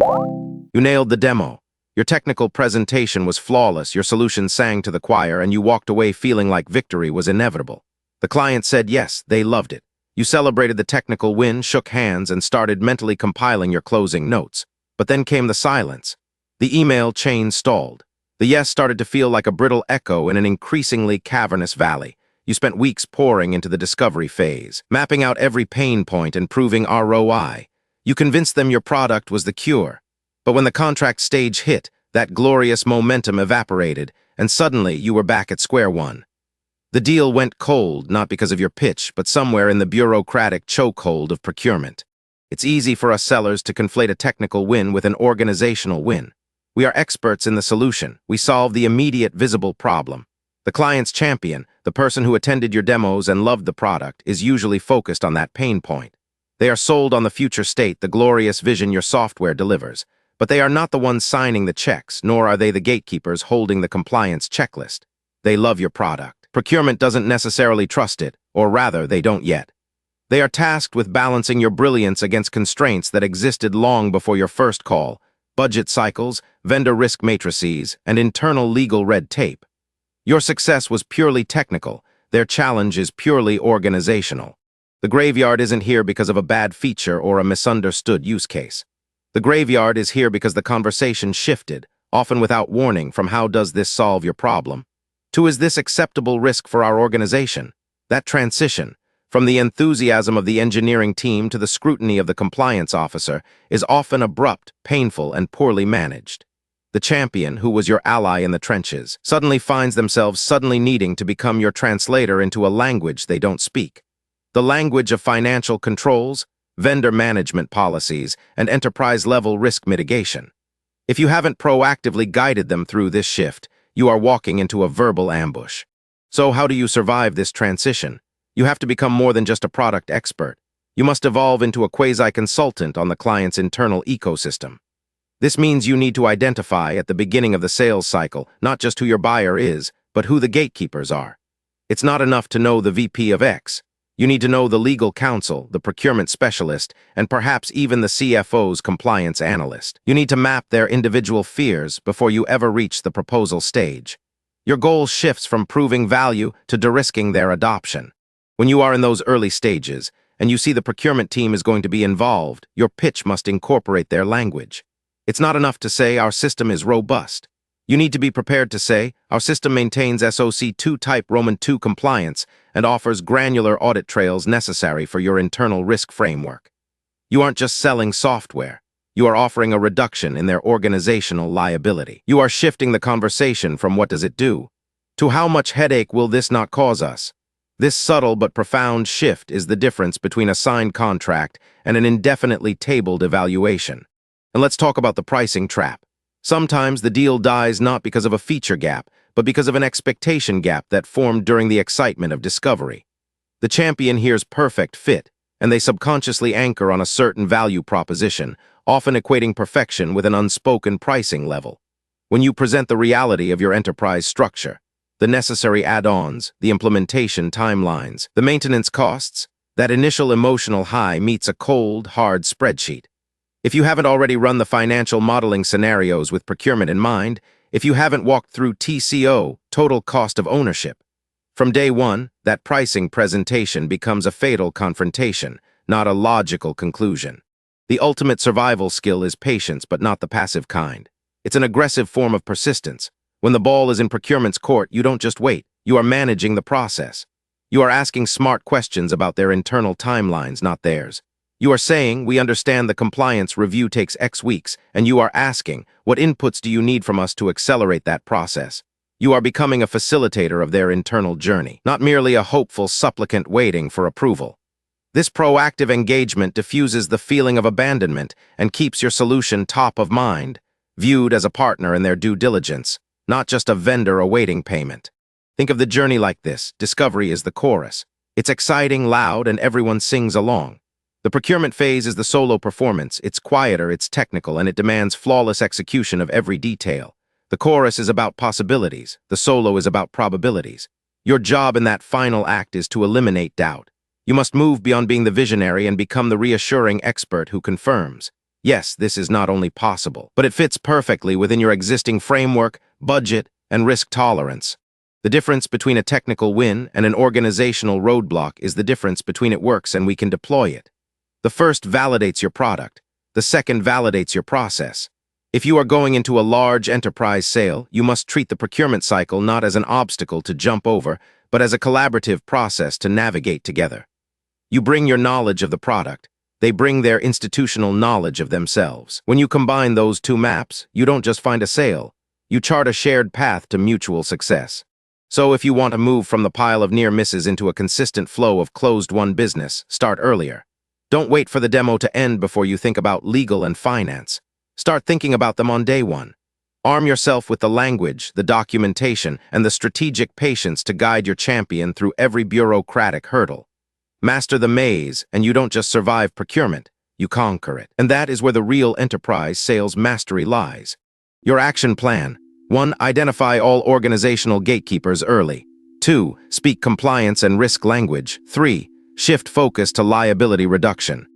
You nailed the demo. Your technical presentation was flawless, your solution sang to the choir, and you walked away feeling like victory was inevitable. The client said yes, they loved it. You celebrated the technical win, shook hands, and started mentally compiling your closing notes. But then came the silence. The email chain stalled. The yes started to feel like a brittle echo in an increasingly cavernous valley. You spent weeks pouring into the discovery phase, mapping out every pain point and proving ROI. You convinced them your product was the cure. But when the contract stage hit, that glorious momentum evaporated, and suddenly you were back at square one. The deal went cold, not because of your pitch, but somewhere in the bureaucratic chokehold of procurement. It's easy for us sellers to conflate a technical win with an organizational win. We are experts in the solution. We solve the immediate visible problem. The client's champion, the person who attended your demos and loved the product, is usually focused on that pain point. They are sold on the future state, the glorious vision your software delivers. But they are not the ones signing the checks, nor are they the gatekeepers holding the compliance checklist. They love your product. Procurement doesn't necessarily trust it, or rather, they don't yet. They are tasked with balancing your brilliance against constraints that existed long before your first call: budget cycles, vendor risk matrices, and internal legal red tape. Your success was purely technical. Their challenge is purely organizational. The graveyard isn't here because of a bad feature or a misunderstood use case. The graveyard is here because the conversation shifted, often without warning, from "how does this solve your problem?" to "is this acceptable risk for our organization?" That transition, from the enthusiasm of the engineering team to the scrutiny of the compliance officer, is often abrupt, painful, and poorly managed. The champion, who was your ally in the trenches, suddenly finds themselves needing to become your translator into a language they don't speak. The language of financial controls, vendor management policies, and enterprise-level risk mitigation. If you haven't proactively guided them through this shift, you are walking into a verbal ambush. So how do you survive this transition? You have to become more than just a product expert. You must evolve into a quasi-consultant on the client's internal ecosystem. This means you need to identify at the beginning of the sales cycle not just who your buyer is, but who the gatekeepers are. It's not enough to know the VP of X. You need to know the legal counsel, the procurement specialist, and perhaps even the CFO's compliance analyst. You need to map their individual fears before you ever reach the proposal stage. Your goal shifts from proving value to de-risking their adoption. When you are in those early stages, and you see the procurement team is going to be involved, your pitch must incorporate their language. It's not enough to say our system is robust. You need to be prepared to say our system maintains SOC 2 type Roman II compliance and offers granular audit trails necessary for your internal risk framework. You aren't just selling software. You are offering a reduction in their organizational liability. You are shifting the conversation from "what does it do?" to "how much headache will this not cause us?" This subtle but profound shift is the difference between a signed contract and an indefinitely tabled evaluation. And let's talk about the pricing trap. Sometimes the deal dies not because of a feature gap, but because of an expectation gap that formed during the excitement of discovery. The champion hears perfect fit, and they subconsciously anchor on a certain value proposition, often equating perfection with an unspoken pricing level. When you present the reality of your enterprise structure, the necessary add-ons, the implementation timelines, the maintenance costs, that initial emotional high meets a cold, hard spreadsheet. If you haven't already run the financial modeling scenarios with procurement in mind, if you haven't walked through TCO, total cost of ownership, from day one, that pricing presentation becomes a fatal confrontation, not a logical conclusion. The ultimate survival skill is patience, but not the passive kind. It's an aggressive form of persistence. When the ball is in procurement's court, you don't just wait. You are managing the process. You are asking smart questions about their internal timelines, not theirs. You are saying, "We understand the compliance review takes X weeks," and you are asking, "What inputs do you need from us to accelerate that process?" You are becoming a facilitator of their internal journey, not merely a hopeful supplicant waiting for approval. This proactive engagement diffuses the feeling of abandonment and keeps your solution top of mind, viewed as a partner in their due diligence, not just a vendor awaiting payment. Think of the journey like this. Discovery is the chorus. It's exciting, loud, and everyone sings along. The procurement phase is the solo performance. It's quieter, it's technical, and it demands flawless execution of every detail. The chorus is about possibilities. The solo is about probabilities. Your job in that final act is to eliminate doubt. You must move beyond being the visionary and become the reassuring expert who confirms. Yes, this is not only possible, but it fits perfectly within your existing framework, budget, and risk tolerance. The difference between a technical win and an organizational roadblock is the difference between it works and we can deploy it. The first validates your product. The second validates your process. If you are going into a large enterprise sale, you must treat the procurement cycle not as an obstacle to jump over, but as a collaborative process to navigate together. You bring your knowledge of the product. They bring their institutional knowledge of themselves. When you combine those two maps, you don't just find a sale. You chart a shared path to mutual success. So if you want to move from the pile of near misses into a consistent flow of closed-won business, start earlier. Don't wait for the demo to end before you think about legal and finance. Start thinking about them on day one. Arm yourself with the language, the documentation, and the strategic patience to guide your champion through every bureaucratic hurdle. Master the maze, and you don't just survive procurement, you conquer it. And that is where the real enterprise sales mastery lies. Your action plan. 1. Identify all organizational gatekeepers early. 2. Speak compliance and risk language. 3. Shift focus to liability reduction.